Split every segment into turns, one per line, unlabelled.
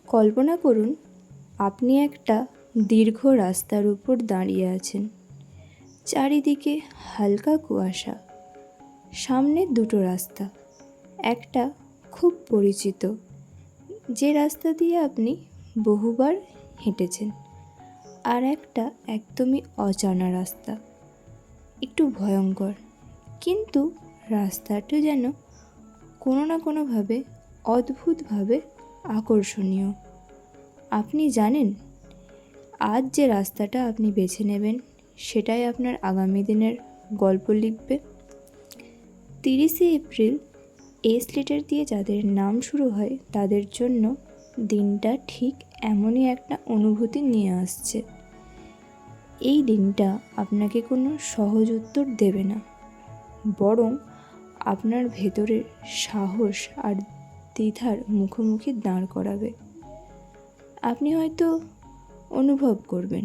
কল্পনা করুন আপনি একটা দীর্ঘ রাস্তার উপর দাঁড়িয়ে আছেন। চারিদিকে হালকা কুয়াশা। সামনে দুটো রাস্তা, একটা খুব পরিচিত, যে রাস্তা দিয়ে আপনি বহুবার হেঁটেছেন, আর একটা একদমই অজানা রাস্তা, একটু ভয়ঙ্কর, কিন্তু রাস্তাটা যেন কোনো না কোনোভাবে অদ্ভুতভাবে আকর্ষণীয়। আপনি জানেন আজ যে রাস্তাটা আপনি বেছে নেবেন সেটাই আপনার আগামী দিনের গল্প লিখবে। 30শে এপ্রিল এস লেটার দিয়ে যাদের নাম শুরু হয় তাদের জন্য দিনটা ঠিক এমনই একটা অনুভূতি নিয়ে আসছে। এই দিনটা আপনাকে কোনো সহজ উত্তর দেবে না, বরং আপনার ভেতরের সাহস আর দ্বিধার মুখোমুখি দাঁড় করাবে। আপনি হয়তো অনুভব করবেন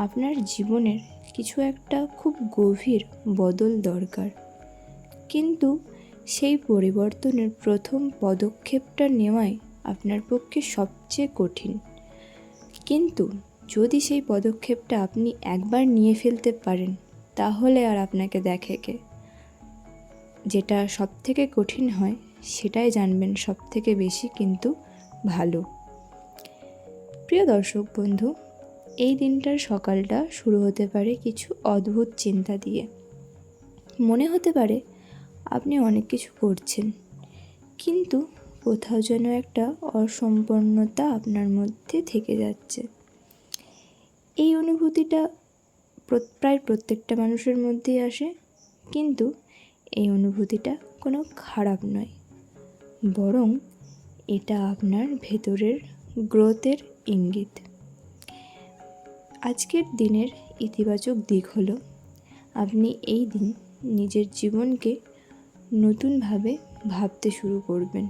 আপনার জীবনের কিছু একটা খুব গভীর বদল দরকার, কিন্তু সেই পরিবর্তনের প্রথম পদক্ষেপটা নেওয়াই আপনার পক্ষে সবচেয়ে কঠিন। কিন্তু যদি সেই পদক্ষেপটা আপনি একবার নিয়ে ফেলতে পারেন তাহলে আর আপনাকে দেখে কে? যেটা সবথেকে কঠিন হয় সেটাই জানবেন সবথেকে বেশি কিন্তু ভালো। প্রিয় দর্শক বন্ধু, এই দিনটার সকালটা শুরু হতে পারে কিছু অদ্ভুত চিন্তা দিয়ে। মনে হতে পারে আপনি অনেক কিছু করছেন, কিন্তু কোথাও যেন একটা অসম্পূর্ণতা আপনার মধ্যে থেকে যাচ্ছে। এই অনুভূতিটা প্রায় প্রত্যেকটা মানুষের মধ্যেই আসে, কিন্তু এই অনুভূতিটা কোনো খারাপ নয়, বরং এটা আপনার ভেতরের গ্রোথের ইঙ্গিত। আজকের দিনের ইতিবাচক দিক হলো আপনি এই দিন নিজের জীবনকে নতুনভাবে ভাবতে শুরু করবেন।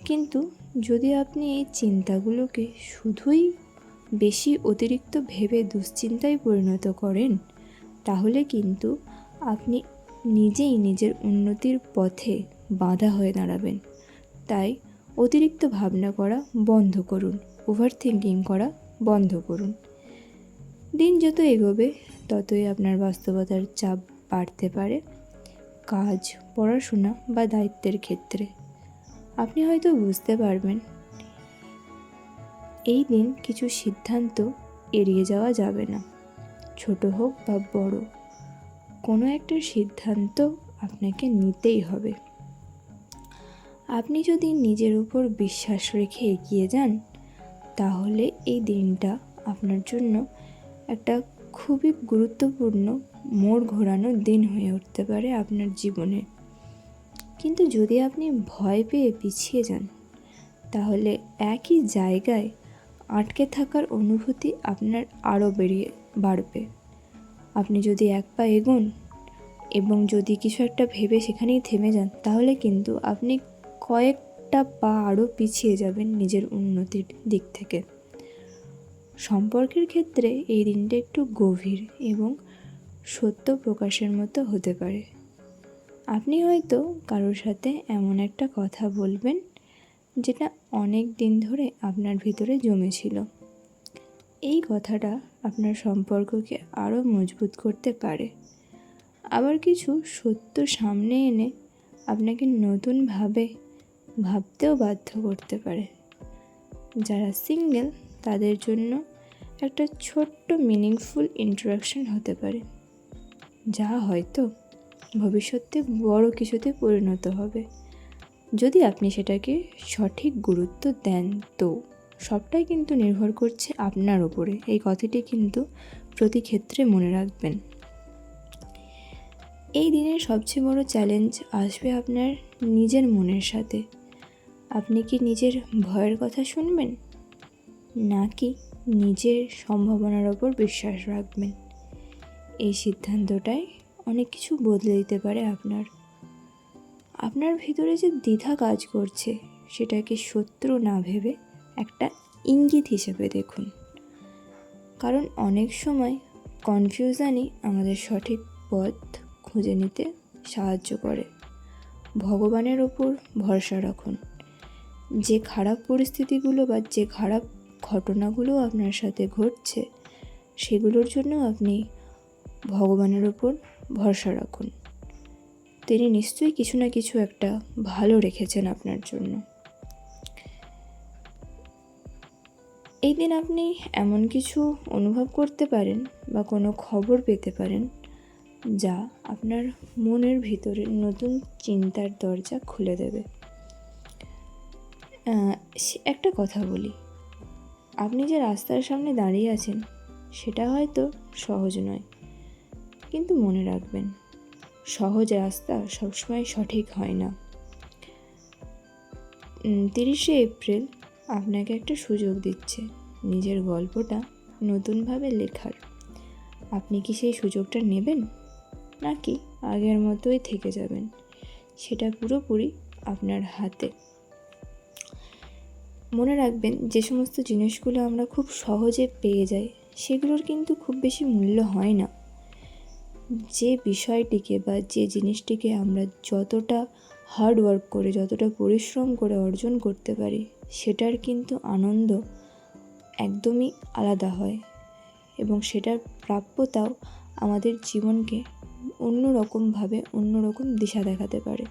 কিন্তু যদি আপনি এই চিন্তাগুলোকে শুধুই বেশি অতিরিক্ত ভেবে দুশ্চিন্তায় পরিণত করেন, তাহলে কিন্তু আপনি নিজেই নিজের উন্নতির পথে বাধা হয়ে দাঁড়াবেন। তাই অতিরিক্ত ভাবনা করা বন্ধ করুন, ওভার থিঙ্কিং করা বন্ধ করুন। দিন যত এগোবে ততই আপনার বাস্তবতার চাপ বাড়তে পারে, কাজ, পড়াশোনা বা দায়িত্বের ক্ষেত্রে। আপনি হয়তো বুঝতে পারবেন এই দিন কিছু সিদ্ধান্ত এড়িয়ে যাওয়া যাবে না, ছোট হোক বা বড়, কোনো একটা সিদ্ধান্ত আপনাকে নিতেই হবে। আপনি যদি নিজের উপর বিশ্বাস রেখে এগিয়ে যান তাহলে এই দিনটা আপনার জন্য একটা খুবই গুরুত্বপূর্ণ মোড় ঘোরানোর দিন হয়ে উঠতে পারে আপনার জীবনে। কিন্তু যদি আপনি ভয় পেয়ে পিছিয়ে যান তাহলে একই জায়গায় আটকে থাকার অনুভূতি আপনার আরও বাড়বে। আপনি যদি এক পা এগোন এবং যদি কিছু একটা ভেবে সেখানেই থেমে যান তাহলে কিন্তু আপনি কয়েকটা পা আরও পিছিয়ে যাবেন নিজের উন্নতির দিক থেকে। সম্পর্কের ক্ষেত্রে এই দিনটা একটু গভীর এবং সত্য প্রকাশের মতো হতে পারে। আপনি হয়তো কারোর সাথে এমন একটা কথা বলবেন যেটা অনেক দিন ধরে আপনার ভিতরে জমেছিল। এই কথাটা আপনার সম্পর্ককে আরও মজবুত করতে পারে, আবার কিছু সত্য সামনে এনে আপনাকে নতুনভাবে ভাবতেও বাধ্য করতে পারে। যারা সিঙ্গেল তাদের জন্য একটা ছোট্ট মিনিংফুল ইন্টারাকশন হতে পারে, যা হয়তো ভবিষ্যতে বড় কিছুতে পরিণত হবে যদি আপনি সেটাকে সঠিক গুরুত্ব দেন। তো সবটাই কিন্তু নির্ভর করছে আপনার উপরে, এই কথাটি কিন্তু প্রতি ক্ষেত্রে মনে রাখবেন। এই দিনের সবচেয়ে বড় চ্যালেঞ্জ আসবে আপনার নিজের মনের সাথে। আপনি কি নিজের ভয়ের কথা শুনবেন, নাকি নিজের সম্ভাবনার ওপর বিশ্বাস রাখবেন? এই সিদ্ধান্তটাই অনেক কিছু বদলে দিতে পারে আপনার ভিতরে যে দ্বিধা কাজ করছে সেটাকে শত্রু না ভেবে একটা ইঙ্গিত হিসেবে দেখুন, কারণ অনেক সময় কনফিউশনই আমাদের সঠিক পথ খুঁজে নিতে সাহায্য করে। ভগবানের ওপর ভরসা রাখুন, যে খারাপ পরিস্থিতিগুলো বা যে খারাপ ঘটনাগুলো আপনার সাথে ঘটছে সেগুলোর জন্য আপনি ভগবানের ওপর ভরসা রাখুন। তিনি নিশ্চয়ই কিছু না কিছু একটা ভালো রেখেছেন আপনার জন্য। এই দিন আপনি এমন কিছু অনুভব করতে পারেন বা কোনো খবর পেতে পারেন যা আপনার মনের ভিতরে নতুন চিন্তার দরজা খুলে দেবে। একটা কথা বলি, আপনি যে রাস্তার সামনে দাঁড়িয়ে আছেন সেটা হয়তো সহজ নয়, কিন্তু মনে রাখবেন সহজ রাস্তা সবসময় সঠিক হয় না। 30শে এপ্রিল আপনাকে একটা সুযোগ দিচ্ছে নিজের গল্পটা নতুনভাবে লেখার। আপনি কি সেই সুযোগটা নেবেন, নাকি আগের মতোই থেকে যাবেন? সেটা পুরোপুরি আপনার হাতে। মনে রাখবেন, যে সমস্ত জিনিসগুলো আমরা খুব সহজে পেয়ে যাই সেগুলোর কিন্তু খুব বেশি মূল্য হয় না। যে বিষয়টিকে বা যে জিনিসটিকে আমরা যতটা হার্ড ওয়ার্ক করে, যতটা পরিশ্রম করে অর্জন করতে পারি, সেটার কিন্তু আনন্দ একদমই আলাদা হয় এবং সেটার প্রাপ্যতাও আমাদের জীবনকে অন্যরকমভাবে অন্যরকম দিশা দেখাতে পারে।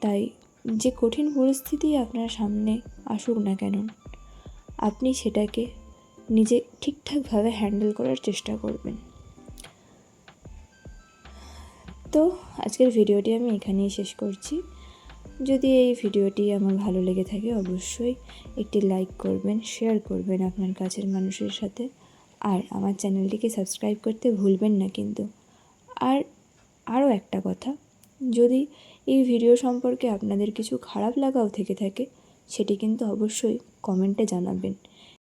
তাই যে কঠিন পরিস্থিতি আপনার সামনে আসুক না কেন, আপনি সেটাকে নিজে ঠিকঠাকভাবে হ্যান্ডেল করার চেষ্টা করবেন। তো আজকের ভিডিওটি আমি এখানেই শেষ করছি। যদি এই ভিডিওটি আমার ভালো লেগে থাকে অবশ্যই একটি লাইক করবেন, শেয়ার করবেন আপনার কাছের মানুষের সাথে, আর আমার চ্যানেলটিকে সাবস্ক্রাইব করতে ভুলবেন না কিন্তু। আর আরও একটা কথা, যদি এই ভিডিও সম্পর্কে আপনাদের কিছু খারাপ লাগাও থেকে থাকে সেটি কিন্তু অবশ্যই কমেন্টে জানাবেন।